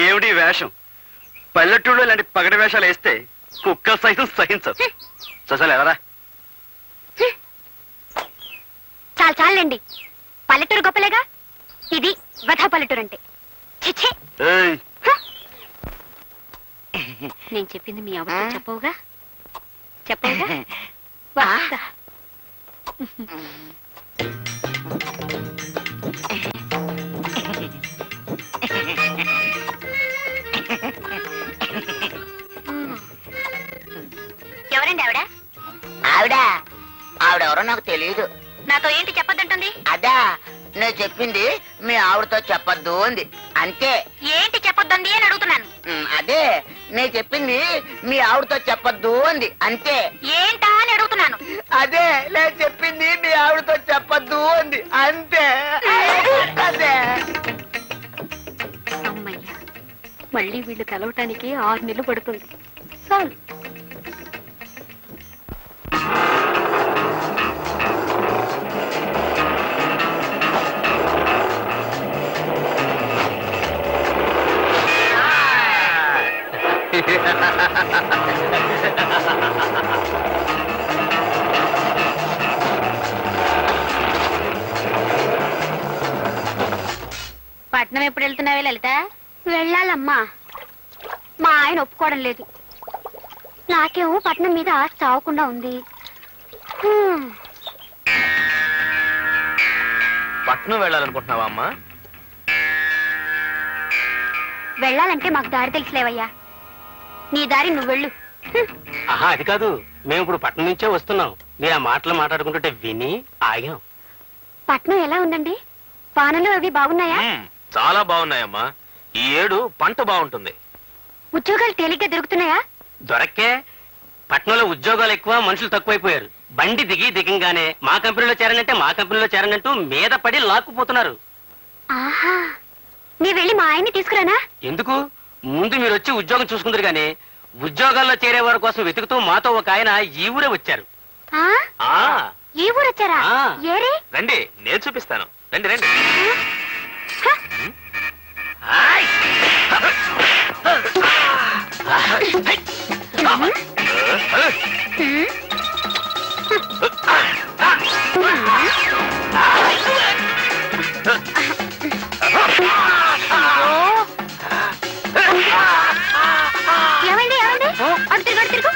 ఏమిటి వేషం? పల్లెటూళ్ళు ఇలాంటి పగటి వేషాలు వేస్తే కుక్క సైతం సహించదు. చూసాలి ఎవరా? చాలు చాలండి, పల్లెటూరు గొప్పలేగా. ఇది వధా పల్లెటూరు అంటే. నేను చెప్పింది మీ అవ్వ చెప్పవుగా? చెప్పవుగా? వస్తా. ఎవరండి ఆవిడ? ఆవిడెవరో నాకు తెలియదు. నాతో ఏంటి చెప్పొద్దంటుంది? అదా, నేను చెప్పింది మీ ఆవిడతో చెప్పొద్దు అంది అంతే. ఏంటి చెప్పొద్దండి అని అడుగుతున్నాను. అదే, నేను చెప్పింది మీ ఆవిడతో చెప్పొద్దు అంది అంతే. ఏంటా అని అడుగుతున్నాను. అదే, నేను చెప్పింది మీ ఆవిడతో చెప్పొద్దు అంది అంతే. అదే. అమ్మయ్యా, మళ్ళీ వీళ్ళు కలవటానికి 6 నెలలు పడుతుంది. చాలు. పట్నం ఎప్పుడు వెళ్తున్నావే లలిత? వెళ్ళాలమ్మా, మా ఆయన ఒప్పుకోవడం లేదు. నాకేమో పట్నం మీద ఆశ చావకుండా ఉంది. పట్నం వెళ్ళాలనుకుంటున్నావా అమ్మా? వెళ్ళాలంటే మాకు దారి తెలుసులేవయ్యా. నీ దారి నువ్వు వెళ్ళు. ఆహా, అది కాదు, మేము ఇప్పుడు పట్నం నుంచే వస్తున్నాం. మీరు ఆ మాటలు మాట్లాడుకుంటుంటే విని ఆగాం. పట్నం ఎలా ఉందండి? పానలు అవి బాగున్నాయా? చాలా బాగున్నాయమ్మా. ఈ ఏడు పంట బాగుంటుంది. ఉద్యోగాలు తేలిగ్గా దొరుకుతున్నాయా? దొరక్కే. పట్నంలో ఉద్యోగాలు ఎక్కువ, మనుషులు తక్కువైపోయారు. బండి దిగంగానే మా కంపెనీలో చేరనంటే మా కంపెనీలో చేరనంటూ మీద పడి లాక్కుపోతున్నారు. ఆహా, నీ వెళ్ళి మా ఆయన్ని తీసుకురానా? ఎందుకు? ముందు మీరు వచ్చి ఉద్యోగం చూసుకుందరు గానీ ఉద్యోగాల్లో చేరే వారి కోసం వెతుకుతూ మాతో ఒక ఆయన ఈ ఊరే వచ్చారు. ఈ ఊరు వచ్చారా? ఏరే, రండి, నేను చూపిస్తాను. రండి రండి. ఏమండి ఏమండి, అడు తిరుగు అడు తిరుగు.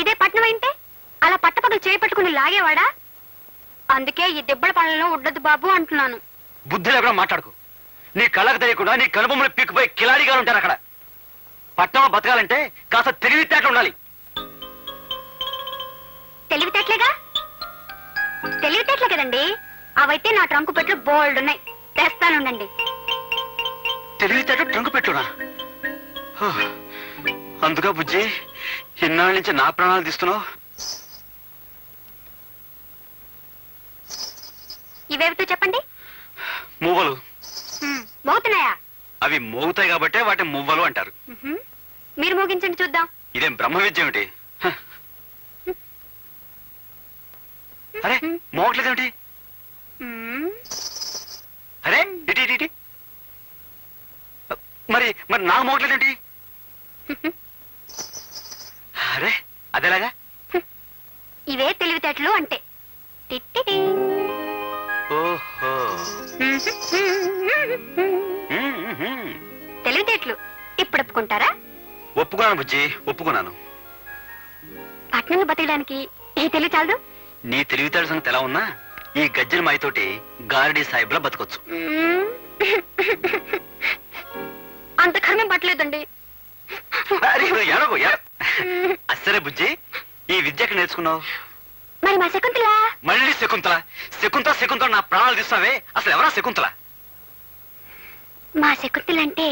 ఇదే పట్నం అంటే అలా పట్టపగలు చేపట్టుకుని లాగేవాడా? అందుకే ఈ దెబ్బల పనులను ఉండదు బాబు అంటున్నాను. బుద్ధి లేకుండా మాట్లాడుకు. నీ కళ్ళకు తెలియకుండా నీ కనుబొమ్మలు పీక్కుపోయి కిలాడిగా ఉంటారు అక్కడ. పట్టణంలో బతకాలంటే కాస్త తెలివితేటలు ఉండాలి. తెలివితేటలేగా? తెలివితేటలే కదండి. అవైతే నా ట్రంకు పెట్లు బోల్డ్ ఉన్నాయి, తెస్తానుండండి. తెలివితేట ట్రంకు పెట్టునా? అందుగా బుజ్జి, ఇన్నాళ్ళ నుంచి నా ప్రాణాలు తీస్తున్నావు. ఇవేవితో చెప్పండి. మువ్వలు. మోగుతున్నాయా? అవి మోగుతాయి కాబట్టే వాటి మువ్వలు అంటారు. మీరు మోగించండి చూద్దాం. ఇదేం బ్రహ్మ విద్య ఏమిటి? అరే మోగట్లేదేమిటి? అరే ఇటీ ఇటీ ఇటీ. మరి మరి నాకు మోగట్లేదేంటి? అరే అదేలాగా? ఇవే తెలివితేటలు అంటే. టిట్టిటి. ఓహో. తెలివితేటలు ఇప్పుడు ఒప్పుకుంటారా? ఒప్పుకున్నాను బుజ్జి, ఒప్పుకున్నాను. పట్నంలో బతకడానికి ఏ తెలివి చాలదు. నీ తెలివితేటల సంగతి ఎలా ఉన్నా ఈ గజ్జల మాయతోటి గారడీ సాహిబ్లా బతకొచ్చు. అంత కర్మం పట్టలేదండి. అసరే బుజ్జి, ఈ విద్య ఎక్కడ నేర్చుకున్నావు? మరి మా శకుంతల? మళ్ళీ శకుంతల శకుంతల శకుంతల నా ప్రాణాలు తీస్తావే. అసలు ఎవరా శకుంతల? మా శకుంతల అంటే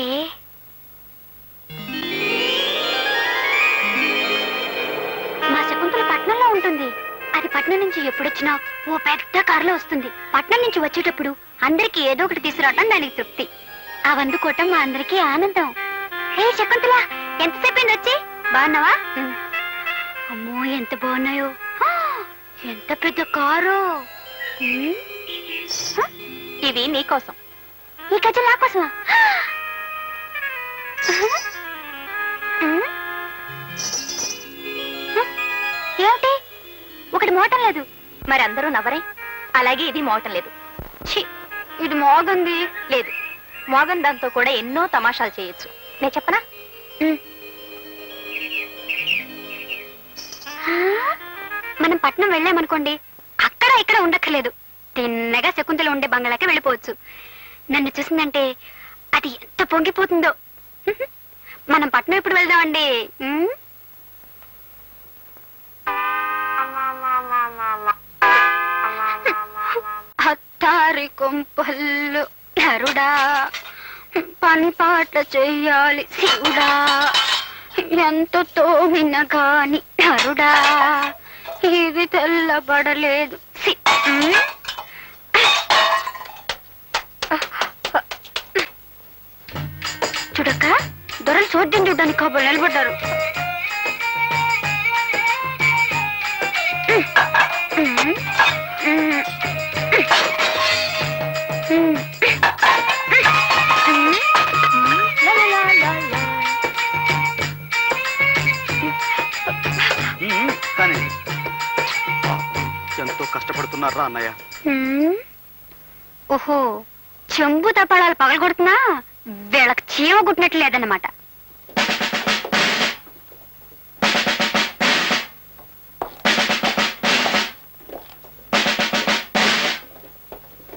మా శకుంతల పట్నంలో ఉంటుంది. అది పట్నం నుంచి ఎప్పుడొచ్చినా ఓ పెద్ద కారులో వస్తుంది. పట్నం నుంచి వచ్చేటప్పుడు అందరికి ఏదో ఒకటి తీసుకురావటం దానికి తృప్తి. అవందుకోవటం మా అందరికీ ఆనందం. హే శకుంతల, ఎంతసేపు అయింది వచ్చి? బాగున్నావా? అమ్మో ఎంత బాగున్నాయో. ఎంత పెద్ద కారు. ఇవి నీకోసం. ఈ గజ్జలు నా కోసమా? ఏమిటి ఒకటి మోటం లేదు? మరి అందరూ నవ్వరే. అలాగే ఇది మోటం లేదు. ఛీ, ఇది మోగంది. లేదు, మోగన్ దాంతో కూడా ఎన్నో తమాషాలు చేయొచ్చు. నేను చెప్పనా? మనం పట్నం వెళ్ళామనుకోండి, అక్కడ ఇక్కడ ఉండక్కర్లేదు. తిన్నగా శకుంతల ఉండే బంగ్లాకి వెళ్ళిపోవచ్చు. నన్ను చూసిందంటే అది ఎంత పొంగిపోతుందో. మనం పట్నం ఎప్పుడు వెళ్దామండి? అత్తారి కొంపల్లు నరుడా, పని పాట చెయ్యాలి శివుడా, ఎంత తోమిన గాని నరుడా, ఇది తెల్లబడలేదు. చూడక్క, దొరలు చూడ్డం చూడ్డానికి కాబోలు నిలబడ్డారు. కానీ ఎంతో కష్టపడుతున్నారా అన్నయ్య? ఓహో, చెంబు తపాళాలు పగలగొడుతున్నా వీళ్ళకి చీమ గుట్టినట్లు లేదన్నమాట.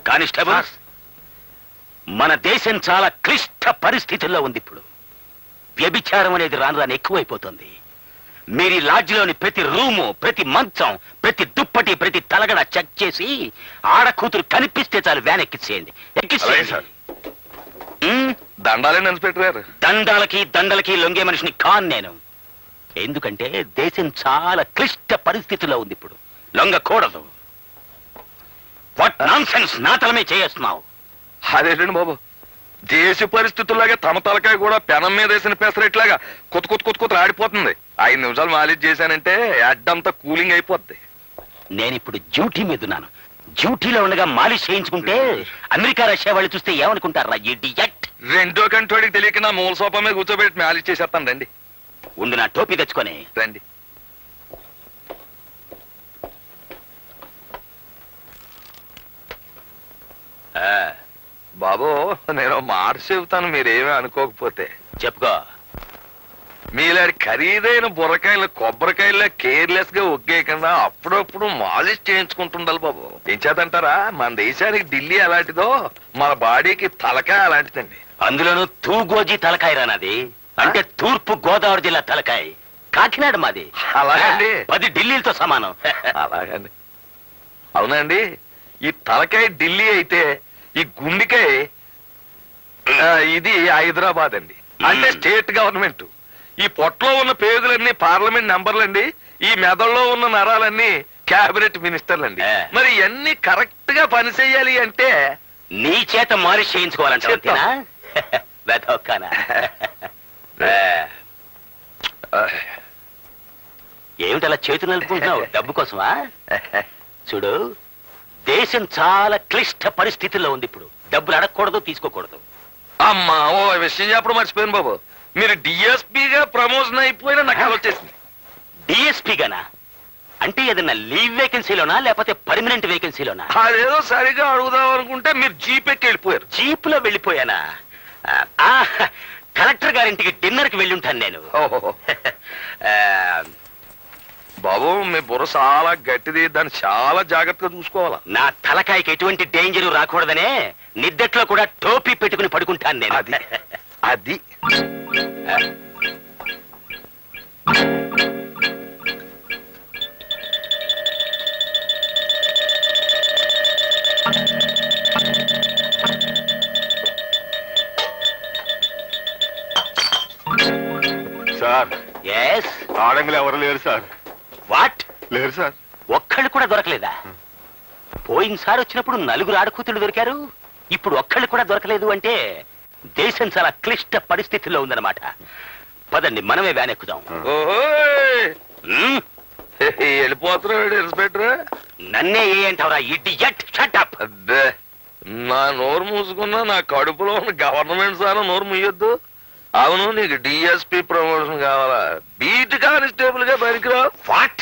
కానిస్టేబుల్, మన దేశం చాలా క్లిష్ట పరిస్థితుల్లో ఉంది ఇప్పుడు. వ్యభిచారం అనేది రాను రాను ఎక్కువైపోతుంది. మీరు లాడ్జిలోని ప్రతి రూము, ప్రతి మంచం, ప్రతి దుప్పటి, ప్రతి తలగడ చెక్ చేసి ఆడ కూతురు కనిపిస్తే చాలు వ్యాన్ ఎక్కించేయండి. ఎక్కించేయండి. దండాలే ఇన్స్పెక్టర్. దండాలకి దండలకి లొంగే మనిషిని కాన్ నేను. ఎందుకంటే దేశం చాలా క్లిష్ట పరిస్థితుల్లో ఉంది ఇప్పుడు. లొంగకూడదు. వాట్ నాన్సెన్స్ నా తలమే చేస్తున్నావు. అదేంటండి బాబు, దేశ పరిస్థితుల్లాగా తమ తలకాయ కూడా పెనం మీద వేసిన పెసరెట్లాగా కొత్త కొత్త కొత్త కొత్త ఆడిపోతుంది. 5 నిమిషాలు మాలిష్ చేశానంటే అడ్డంతా కూలింగ్ అయిపోద్ది. నేనిప్పుడు డ్యూటీ మీద ఉన్నాను. డ్యూటీలో ఉండగా మాలిష్ చేయించుకుంటే అమెరికా రష్యా వాళ్ళు చూస్తే ఏమనుకుంటారా? ఇడియట్. రెండో కంటోడికి తెలియక నా మూల సోఫా మీద కూర్చోబెట్టి మాలిష్ చేసేస్తాను. రండి ఉండు, నా టోపీ తెచ్చుకొని రండి. బాబు, నేను మాట చెబుతాను, మీరేమీ అనుకోకపోతే. చెప్పుకో. మీలాంటి ఖరీదైన బుర్రకాయలు కొబ్బరికాయల్లో కేర్లెస్ గా ఒగ్గేయకుండా అప్పుడప్పుడు మాలిష్ చేయించుకుంటుండాలి బాబు. ఏం చేతంటారా, మన దేశానికి ఢిల్లీ అలాంటిదో మన బాడీకి తలకాయ అలాంటిదండి. అందులోనూ తూగోజీ తలకాయ రానది. అంటే తూర్పు గోదావరి జిల్లా తలకాయ. కాకినాడ మాది. అలాగండి. 10 ఢిల్లీలతో సమానం. అలాగండి. అవునండి, ఈ తలకాయ ఢిల్లీ అయితే ఈ గుండెకాయ ఇది హైదరాబాద్ అండి. అంటే స్టేట్ గవర్నమెంట్. ఈ పొట్టలో ఉన్న పేగులన్నీ పార్లమెంట్ నెంబర్లండి. ఈ మెదడులో ఉన్న నరాలన్నీ క్యాబినెట్ మినిస్టర్లండి. ఆ. మరి ఇవన్నీ కరెక్ట్ గా పని చేయాలి అంటే నీ చేత మాలిష్ చేయించుకోవాలంటే చేద్దాం. వెతొక్కనా ఏమిటి అలా చేతులు నలుపుకుంటున్నావు? డబ్బు కోసమా? చూడు, దేశం చాలా క్లిష్ట పరిస్థితుల్లో ఉంది ఇప్పుడు. డబ్బులు అడగకూడదు, తీసుకోకూడదు. అమ్మా ఓ విషయం చెప్పడం మర్చిపోయాను బాబు. మీరు డిఎస్పీగా ప్రమోషన్ అయిపోయినా నాకు వచ్చేసింది. డిఎస్పీ గానా? అంటే ఏదన్నా లీవ్ వేకెన్సీలోనా లేకపోతే పర్మనెంట్ వేకెన్సీలోనా? అదేదో సరిగా అడుగుదాం అనుకుంటే మీరు జీపెక్కి వెళ్ళిపోయారు. జీప్ లో వెళ్ళిపోయానా? ఆ, కలెక్టర్ గారింటికి డిన్నర్ కి వెళ్ళి ఉంటాను నేను. ఓహో. ఆ, బాబు మీ బుర్ర చాలా గట్టిది, దాన్ని చాలా జాగ్రత్తగా చూసుకోవాలా. నా తలకాయకి ఎటువంటి డేంజర్ రాకూడదనే నిద్దట్లో కూడా టోపీ పెట్టుకుని పడుకుంటాను నేను. అది అది సార్, ఎస్. ఆడంగులు ఎవరు లేరు సార్. వాట్? లేరు సార్. ఒక్కళ్ళు కూడా దొరకలేదా? పోయినసారి వచ్చినప్పుడు 4 ఆడకూతులు దొరికారు, ఇప్పుడు ఒక్కళ్ళు కూడా దొరకలేదు అంటే దేశం చాలా క్లిష్ట పరిస్థితుల్లో ఉందన్నమాట. పదండి, మనమే వ్యాన్ ఎక్కుదాం. ఓహో ఉమ్, వెళ్ళిపోతున్నాడు ఇన్స్పెక్టర్. నన్నే ఏ అంటావురా ఇడియట్? Shut up. అబ్బే నా నోరు మూసుకున్నా నా కడుపులో ఉన్న గవర్నమెంట్ సార్ నోరు ముయ్యొద్దు. అవును, నీకు డిఎస్పీ ప్రమోషన్ కావాలా? బీట్ కానిస్టేబుల్ గా పనికిరావు. వాట్?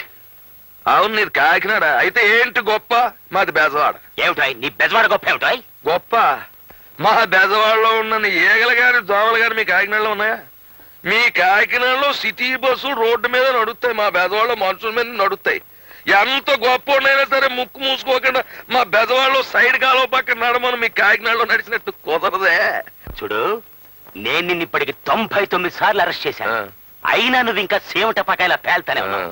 అవును, నీది కాకినాడ అయితే ఏంటి గొప్ప? మాది బెజవాడ. ఏమిటాయ్ నీ బెజవాడ గొప్ప? ఏమిటాయ్ గొప్ప? మా బెజవాడలో ఉన్న ఏగలు గాని దోమలు గాని మీ కాకినాడలో ఉన్నాయా? మీ కాకినాడలో సిటీ బస్సులు రోడ్డు మీద నడుస్తాయి, మా బెజవాడలో మనుషుల మీద నడుస్తాయి. ఎంత గొప్ప ఉన్నాయినా సరే ముక్కు మూసుకోకుండా మా బెజవాడలో సైడ్ కాలువ పక్కన నడమని మీ కాకినాడలో నడిచినట్టు కుదరదే. చూడు, నేను నిన్ను ఇప్పటికి 99 సార్లు అరెస్ట్ చేశాను. ఆ. అయినా నువ్వు ఇంకా సేవట పకాయలా పేల్తానే ఉన్నావు.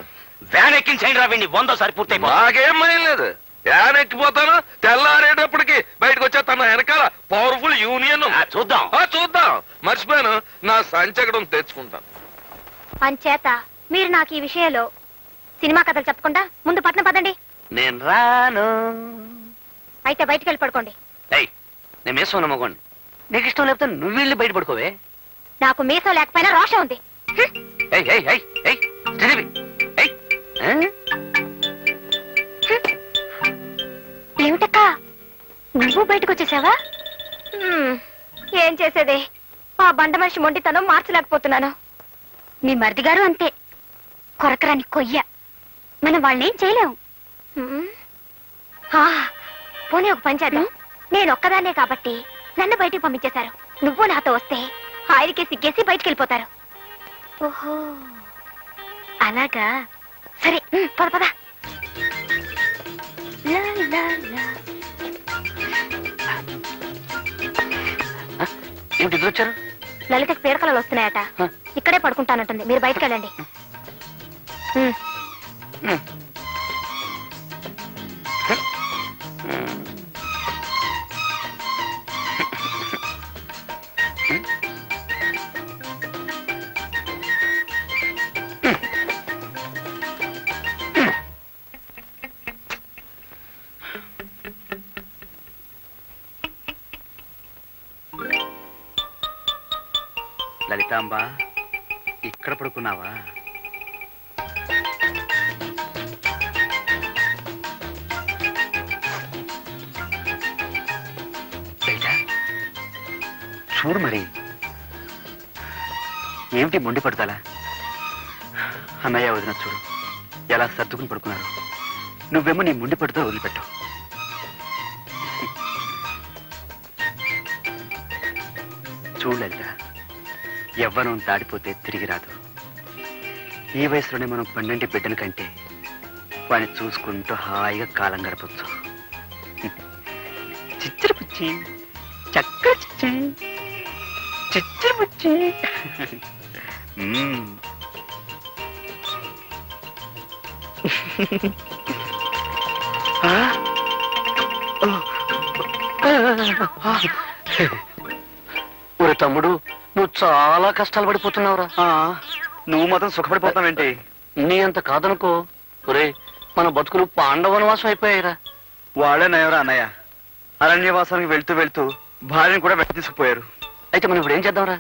వ్యాన్ ఎక్కించండి రా వీడిని, 100సారి పూర్తయిపో. నాకేం భయం లేదు. యాన్ ఎక్కిపోతాను, తెల్లారేటప్పటికి బయటకు వచ్చేస్తాను. వెనకాల పవర్ఫుల్ యూనియన్. చూద్దాం. చూద్దాం. మర్చిపోయాను, నా సంచకడం తెచ్చుకుంటాను. అంచేత మీరు నాకు ఈ విషయంలో సినిమా కథలు చెప్పకుండా ముందు పట్నం పదండి. నేను రాను. అయితే బయటికి వెళ్ళి పడుకోండి. ఏయ్, నేను మేసం నమ్మకోండి. నీకు ఇష్టం లేకపోతే నువ్వు వెళ్ళి బయట పడుకోవే. నాకు మీసం లేకపోయినా రోషం ఉంది. హ్మ్. ఏయ్ ఏయ్ ఏయ్ ఏయ్ శ్రీదేవి, ఏయ్ ఆ? ఏమిటక్కా, నువ్వు బయటకు వచ్చేసావా? ఏం చేసేది, ఆ బండ మనిషి మొండితనం మార్చలేకపోతున్నాను. మీ మరిది గారు అంతే, కొరకరాని కొయ్య. మనం వాళ్ళనేం చేయలేం. పోనీ ఒక పని చేద్దాం. నేను ఒక్కదాన్నే కాబట్టి నన్ను బయటికి పంపించేశారు. నువ్వు నాతో వస్తే ఆయనకే సిగ్గేసి బయటికి వెళ్ళిపోతారు. ఓహో అలాగా, సరే పద పద. లా, లా, లా. ఏమిటి ఇద్దరు వచ్చారు? లలితకి పీడకలలు వస్తున్నాయట. ఇక్కడే పడుకుంటానంటుంది, మీరు బయటకు వెళ్ళండి. లలితాంబ, ఇక్కడ పడుకున్నావా? లలిత, చూడు మరి, ఏమిటి మొండి పడతాలా? అన్నయ్య వదిన చూడు ఎలా సర్దుకుని పడుకున్నారు. నువ్వేమో నీ మొండి పడుతూ వదిలిపెట్టావు. చూడు లలిత, యవ్వనం దాడిపోతే తిరిగి రాదు. ఈ వయసులోనే మనం 12 బిడ్డల కంటే వాడిని చూసుకుంటూ హాయిగా కాలం గడపచ్చు. చిచ్చర పుచ్చి, చక్కర చిచ్చి, చిచ్చర పుచ్చి. ఒరే తమ్ముడు, నువ్వు చాలా కష్టాలు పడిపోతున్నావురా. నువ్వు మాత్రం సుఖపడిపోతావేంటి? నీ అంత కాదనుకో. ఒరే, మన బతుకులు పాండవనవాసం అయిపోయాయిరా. వాళ్ళే నయవరా అన్నయ్య. అరణ్యవాసానికి వెళ్తూ వెళ్తూ భార్యను కూడా వెంట తీసుకుపోయారు. అయితే మనం ఇప్పుడు ఏం చేద్దాంరా?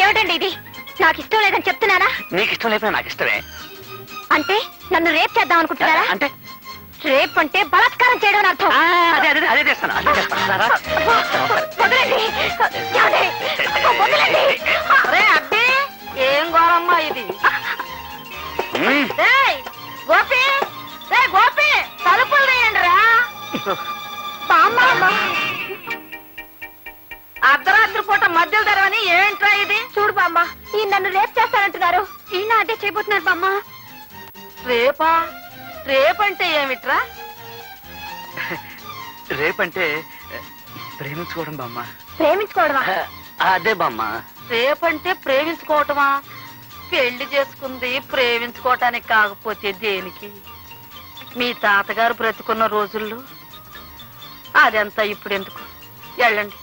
ఏమిటండి ఇది? నాకు ఇష్టం లేదని చెప్తున్నారా? నీకు ఇష్టం లేకపోయినా నాకు ఇష్టమే. అంటే నన్ను రేప్ చేద్దాం అనుకుంటున్నారా? అంటే రేప్ అంటే బలాత్కారం చేయడం అని అర్థం. అదే అదే అదే చేస్తాను, అదే చేస్తాను. రారా? వదలండి. ఏమండి? వదలండి. అరే అబ్బే, ఏం ఘోరమ్మా ఇది? రేయ్, గోపి, రేయ్ గోపి, తలుపులు వేయండి రా. అర్ధరాత్రి పూట మధ్యలో తెరవని ఏంట్రా ఇది? చూడు బామ్మ, ఈ నన్ను రేప్ చేస్తానంటున్నారు. ఈయన అదే చేయబోతున్నారు బామ్మ. రేపా? రేపంటే ఏమిట్రా? రేపంటే ప్రేమించుకోవడం బామ్మ. ప్రేమించుకోవడమా? అదే బామ్మ. రేపంటే ప్రేమించుకోవటమా? పెళ్లి చేసుకుంది ప్రేమించుకోవటానికి కాకపోతే దేనికి? మీ తాతగారు బ్రతుకున్న రోజుల్లో అదంతా ఇప్పుడు ఎందుకు? వెళ్ళండి.